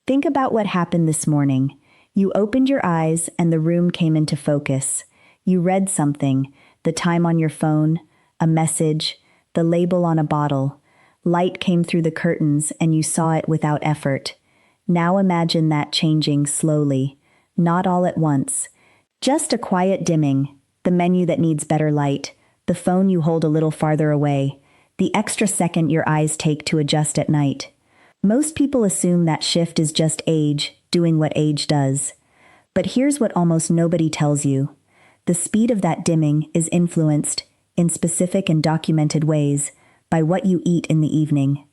Think about what happened this morning. You opened your eyes and the room came into focus. You read something, the time on your phone, a message, the label on a bottle. Light came through the curtains and you saw it without effort. Now imagine that changing slowly, not all at once. Just a quiet dimming, the menu that needs better light, the phone you hold a little farther away, the extra second your eyes take to adjust at night. Most people assume that shift is just age, doing what age does. But here's what almost nobody tells you. The speed of that dimming is influenced, in specific and documented ways, by what you eat in the evening.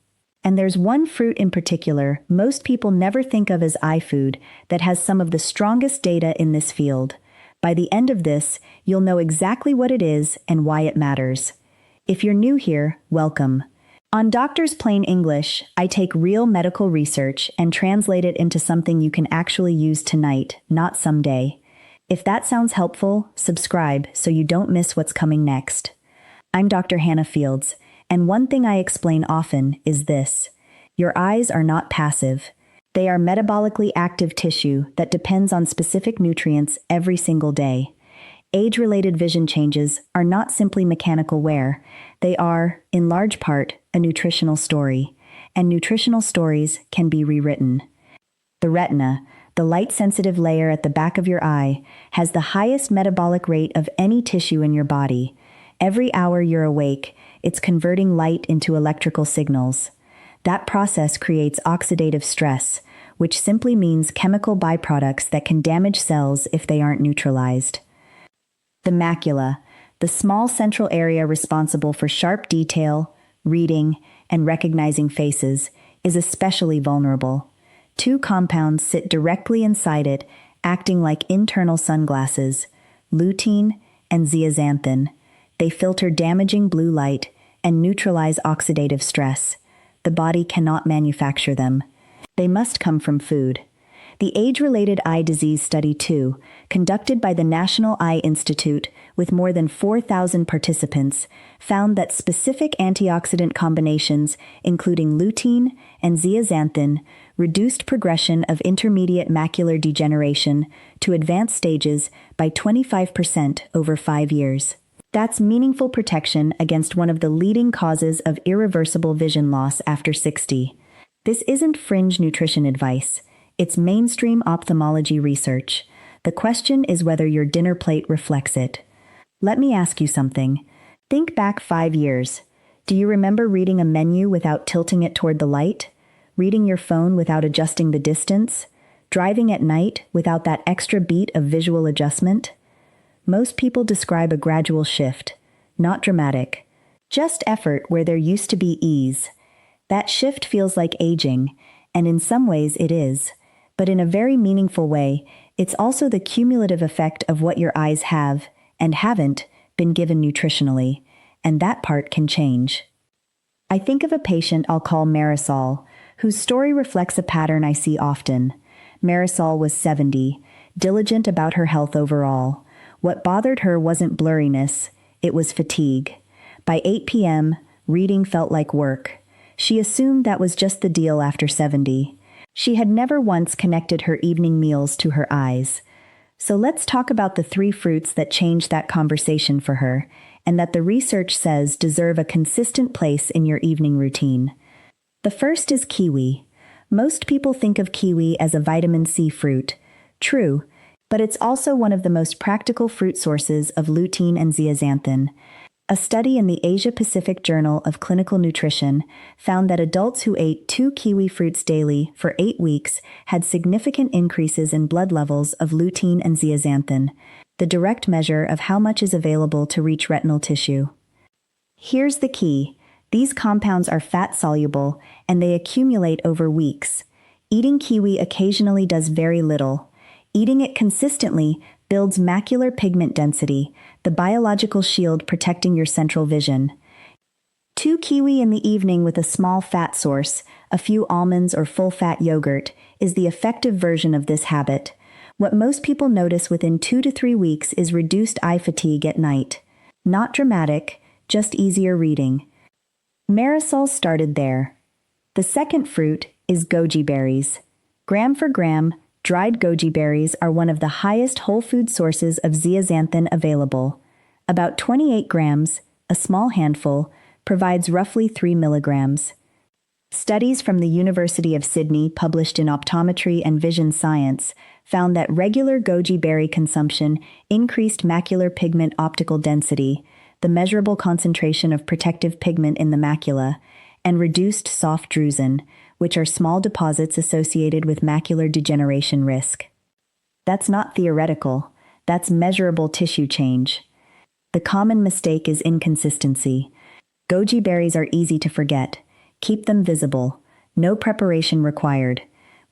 And there's one fruit in particular most people never think of as eye food that has some of the strongest data in this field. By the end of this, you'll know exactly what it is and why it matters. If you're new here, welcome. On Doctor's Plain English, I take real medical research and translate it into something you can actually use tonight, not someday. If that sounds helpful, subscribe so you don't miss what's coming next. I'm Dr. Hannah Fields, and one thing I explain often is this. Your eyes are not passive. They are metabolically active tissue that depends on specific nutrients every single day. Age-related vision changes are not simply mechanical wear. They are, in large part, a nutritional story, and nutritional stories can be rewritten. The retina, the light-sensitive layer at the back of your eye, has the highest metabolic rate of any tissue in your body. Every hour you're awake, it's converting light into electrical signals. That process creates oxidative stress, which simply means chemical byproducts that can damage cells if they aren't neutralized. The macula, the small central area responsible for sharp detail, reading, and recognizing faces, is especially vulnerable. Two compounds sit directly inside it, acting like internal sunglasses, lutein and zeaxanthin. They filter damaging blue light and neutralize oxidative stress. The body cannot manufacture them. They must come from food. The Age-Related Eye Disease Study 2, conducted by the National Eye Institute with more than 4,000 participants, found that specific antioxidant combinations, including lutein and zeaxanthin, reduced progression of intermediate macular degeneration to advanced stages by 25% over 5 years. That's meaningful protection against one of the leading causes of irreversible vision loss after 60. This isn't fringe nutrition advice. It's mainstream ophthalmology research. The question is whether your dinner plate reflects it. Let me ask you something. Think back 5 years. Do you remember reading a menu without tilting it toward the light? Reading your phone without adjusting the distance? Driving at night without that extra beat of visual adjustment? Most people describe a gradual shift, not dramatic. Just effort where there used to be ease. That shift feels like aging, and in some ways it is. But in a very meaningful way, it's also the cumulative effect of what your eyes have, and haven't, been given nutritionally, and that part can change. I think of a patient I'll call Marisol, whose story reflects a pattern I see often. Marisol was 70, diligent about her health overall. What bothered her wasn't blurriness, it was fatigue. By 8 p.m., reading felt like work. She assumed that was just the deal after 70. She had never once connected her evening meals to her eyes. So let's talk about the 3 fruits that changed that conversation for her, and that the research says deserve a consistent place in your evening routine. The first is kiwi. Most people think of kiwi as a vitamin C fruit. True, but it's also one of the most practical fruit sources of lutein and zeaxanthin. A study in the Asia-Pacific Journal of Clinical Nutrition found that adults who ate 2 kiwi fruits daily for 8 weeks had significant increases in blood levels of lutein and zeaxanthin, the direct measure of how much is available to reach retinal tissue. Here's the key. These compounds are fat-soluble, and they accumulate over weeks. Eating kiwi occasionally does very little. Eating it consistently builds macular pigment density, the biological shield protecting your central vision. 2 kiwi in the evening with a small fat source, a few almonds or full-fat yogurt, is the effective version of this habit. What most people notice within 2 to 3 weeks is reduced eye fatigue at night. Not dramatic, just easier reading. Marisol started there. The second fruit is goji berries. Gram for gram, dried goji berries are one of the highest whole food sources of zeaxanthin available. About 28 grams, a small handful, provides roughly 3 milligrams. Studies from the University of Sydney, published in Optometry and Vision Science, found that regular goji berry consumption increased macular pigment optical density, the measurable concentration of protective pigment in the macula, and reduced soft drusen, which are small deposits associated with macular degeneration risk. That's not theoretical, that's measurable tissue change. The common mistake is inconsistency. Goji berries are easy to forget. Keep them visible. No preparation required.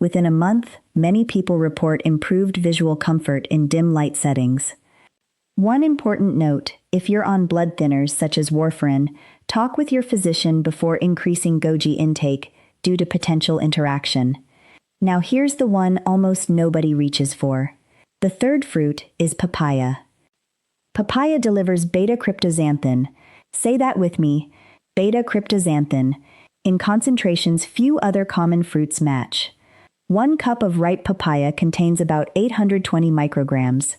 Within a month, many people report improved visual comfort in dim light settings. One important note, if you're on blood thinners such as warfarin, talk with your physician before increasing goji intake due to potential interaction. Now here's the one almost nobody reaches for. The third fruit is papaya. Papaya delivers beta-cryptoxanthin. Say that with me, beta-cryptoxanthin, in concentrations few other common fruits match. 1 cup of ripe papaya contains about 820 micrograms.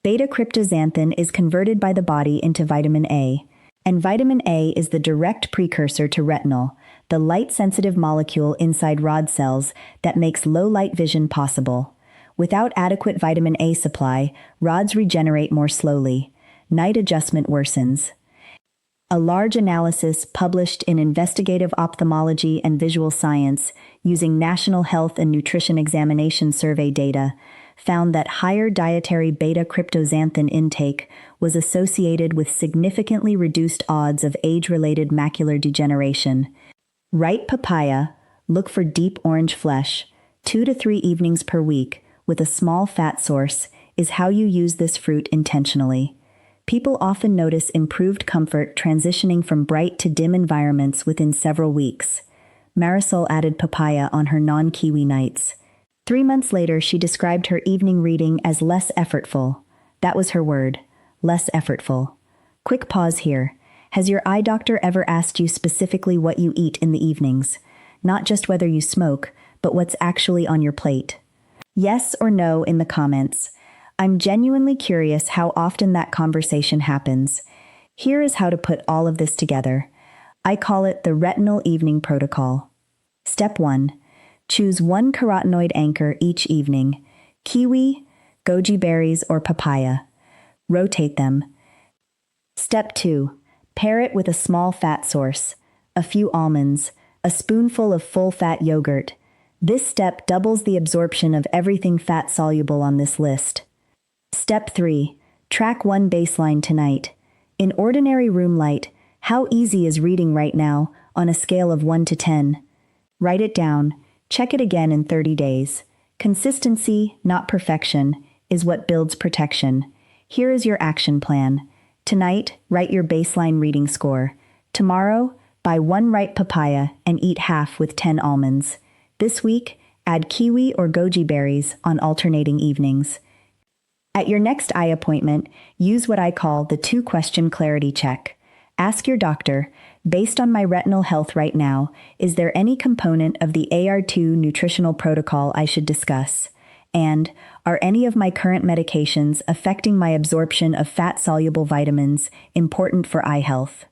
Beta-cryptoxanthin is converted by the body into vitamin A, and vitamin A is the direct precursor to retinal, the light-sensitive molecule inside rod cells that makes low-light vision possible. Without adequate vitamin A supply, rods regenerate more slowly. Night adjustment worsens. A large analysis published in Investigative Ophthalmology and Visual Science using National Health and Nutrition Examination Survey data found that higher dietary beta-cryptoxanthin intake was associated with significantly reduced odds of age-related macular degeneration. Ripe papaya, look for deep orange flesh, 2 to 3 evenings per week, with a small fat source, is how you use this fruit intentionally. People often notice improved comfort transitioning from bright to dim environments within several weeks. Marisol added papaya on her non-kiwi nights. 3 months later, she described her evening reading as less effortful. That was her word, less effortful. Quick pause here. Has your eye doctor ever asked you specifically what you eat in the evenings? Not just whether you smoke, but what's actually on your plate. Yes or no in the comments. I'm genuinely curious how often that conversation happens. Here is how to put all of this together. I call it the retinal evening protocol. Step 1. Choose 1 carotenoid anchor each evening. Kiwi, goji berries, or papaya. Rotate them. Step 2. Pair it with a small fat source. A few almonds. A spoonful of full-fat yogurt. This step doubles the absorption of everything fat-soluble on this list. Step 3. Track 1 baseline tonight. In ordinary room light, how easy is reading right now on a scale of 1 to 10? Write it down. Check it again in 30 days. Consistency, not perfection, is what builds protection. Here is your action plan. Tonight, write your baseline reading score. Tomorrow, buy 1 ripe papaya and eat half with 10 almonds. This week, add kiwi or goji berries on alternating evenings. At your next eye appointment, use what I call the 2-question clarity check. Ask your doctor, based on my retinal health right now, is there any component of the AR2 nutritional protocol I should discuss? And, are any of my current medications affecting my absorption of fat-soluble vitamins important for eye health?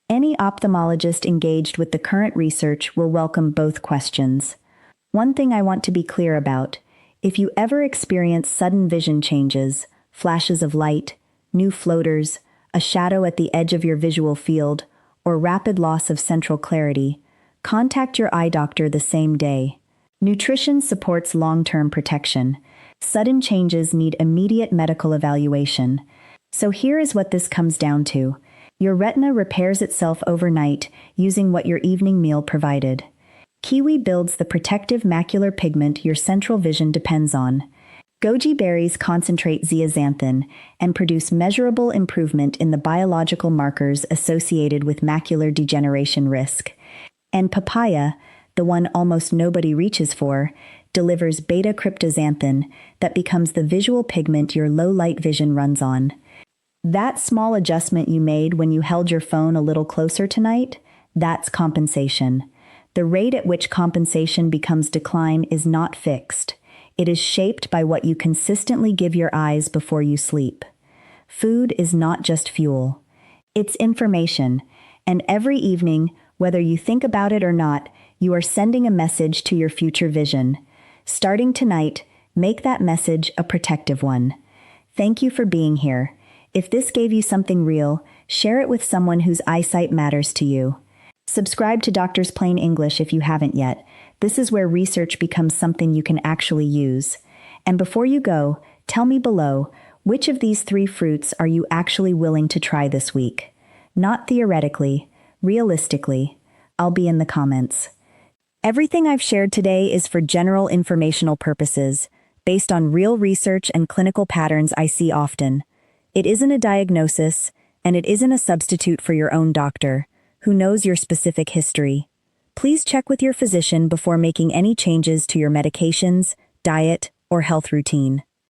Any ophthalmologist engaged with the current research will welcome both questions. One thing I want to be clear about: if you ever experience sudden vision changes, flashes of light, new floaters, a shadow at the edge of your visual field, or rapid loss of central clarity, contact your eye doctor the same day. Nutrition supports long-term protection. Sudden changes need immediate medical evaluation. So here is what this comes down to. Your retina repairs itself overnight using what your evening meal provided. Kiwi builds the protective macular pigment your central vision depends on. Goji berries concentrate zeaxanthin and produce measurable improvement in the biological markers associated with macular degeneration risk. And papaya, the one almost nobody reaches for, delivers beta-cryptoxanthin that becomes the visual pigment your low-light vision runs on. That small adjustment you made when you held your phone a little closer tonight, that's compensation. The rate at which compensation becomes decline is not fixed. It is shaped by what you consistently give your eyes before you sleep. Food is not just fuel. It's information, and every evening, whether you think about it or not, you are sending a message to your future vision. Starting tonight, make that message a protective one. Thank you for being here. If this gave you something real, share it with someone whose eyesight matters to you. Subscribe to Doctor's Plain English if you haven't yet. This is where research becomes something you can actually use. And before you go, tell me below, which of these 3 fruits are you actually willing to try this week? Not theoretically, realistically. I'll be in the comments. Everything I've shared today is for general informational purposes, based on real research and clinical patterns I see often. It isn't a diagnosis, and it isn't a substitute for your own doctor, who knows your specific history. Please check with your physician before making any changes to your medications, diet, or health routine.